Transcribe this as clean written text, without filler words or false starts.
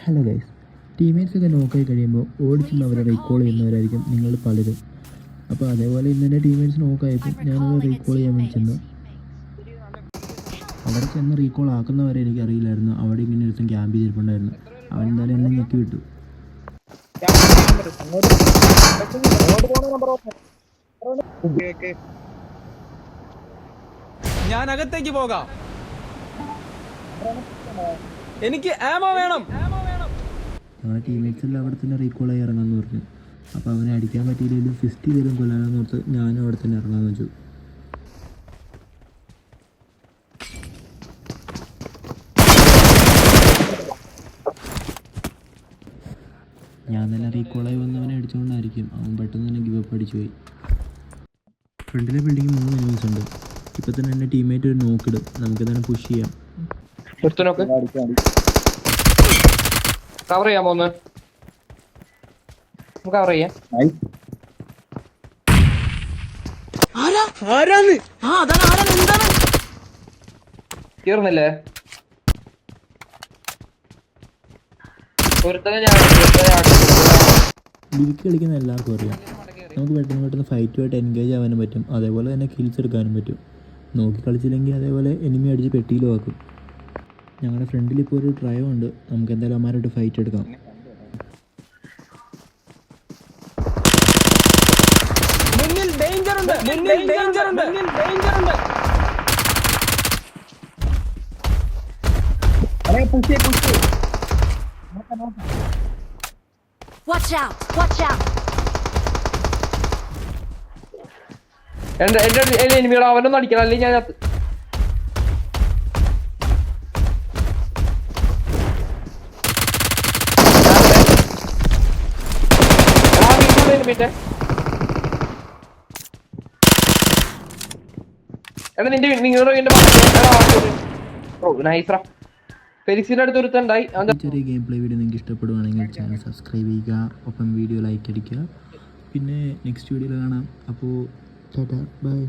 Hello guys, ടീമേറ്റ്സൊക്കെ നോക്കായി കഴിയുമ്പോൾ ഓടിച്ചെന്ന് അവരെ റീകോൾ ചെയ്യുന്നവരായിരിക്കും നിങ്ങൾ പലരും. അപ്പോൾ അതേപോലെ ഇന്ന് എൻ്റെ ടീമേറ്റ്സ് നോക്കായപ്പോൾ ഞാനത് റീകോൾ ചെയ്യാൻ വേണ്ടി ചെന്നു. അവിടെ ചെന്ന് റീകോൾ ആക്കുന്നവരെ എനിക്കറിയില്ലായിരുന്നു അവിടെ ഇങ്ങനെ ഒരുത്തും ക്യാമ്പ് ചെയ്തിട്ടുണ്ടായിരുന്നു. അവൻ എന്തായാലും എന്നെ ഞെക്കി വിട്ടു. ഞാൻ അകത്തേക്ക് പോകാം, എനിക്ക് ആമോ വേണം. ഞങ്ങളുടെ ടീമേറ്റ്സ് എല്ലാം അവിടെ തന്നെ റീകോൾ ആയി ഇറങ്ങാമെന്ന് പറഞ്ഞു. അപ്പോൾ അവനെ അടിക്കാൻ പറ്റിയില്ലെങ്കിലും 50 ചെയ്തും കൊല്ലാനെന്ന് ഓർത്ത് ഞാനും അവിടെ തന്നെ ഇറങ്ങാമെന്ന് വെച്ചു. ഞാൻ തന്നെ റീകോളായി വന്നവനെ അടിച്ചുകൊണ്ടായിരിക്കും അവൻ പെട്ടെന്ന് തന്നെ ഗിവ് അപ്പ് അടിച്ചു പോയി. ഫ്രണ്ടിലെ ബിൽഡിംഗ് 3 എനിമീസ് ഉണ്ട്. ഇപ്പം തന്നെ എൻ്റെ ടീമേറ്റ് ഒരു നോക്കിടും, നമുക്ക് തന്നെ പുഷ് ചെയ്യാം. കവർ ചെയ്യാൻ പോകുന്നു, കവർ ചെയ്യാം. തീർന്നില്ലേ? ലിവിക്ക് കളിക്കുന്ന എല്ലാവർക്കും അറിയാം, നമുക്ക് പെട്ടെന്ന് ഫൈറ്റുമായിട്ട് എൻഗേജ് ആവാനും പറ്റും, അതേപോലെ തന്നെ കിൽസ് എടുക്കാനും പറ്റും. നോക്കി കളിച്ചില്ലെങ്കിൽ അതേപോലെ എനിമി അടിച്ച് പെട്ടിയിലും ആക്കും. ഞങ്ങളുടെ ഫ്രണ്ടിൽ ഇപ്പോൾ ഒരു ട്രയോ ഉണ്ട്, നമുക്ക് എന്തായാലും അമ്മാരോട്ട് ഫൈറ്റ് എടുക്കാം. മുന്നിൽ ഡേഞ്ചർ ഉണ്ട്, മുന്നിൽ ഡേഞ്ചർ ഉണ്ട്, മുന്നിൽ ഡേഞ്ചർ ഉണ്ട്. Watch out! Watch out! എന്റെ എനിമികളോ അവനൊന്നും അടിക്കണം, അല്ലെങ്കിൽ ഞാൻ ചെറിയ ഗെയിം പ്ലേ വീഡിയോ നിങ്ങൾക്ക് ഇഷ്ടപ്പെടുവാണെങ്കിൽ ചാനൽ സബ്സ്ക്രൈബ് ചെയ്യുക, ഒപ്പം വീഡിയോ ലൈക്ക് അടിക്കുക. പിന്നെ നെക്സ്റ്റ് വീഡിയോയിൽ കാണാം. അപ്പോൾ ടാറ്റാ, ബൈ.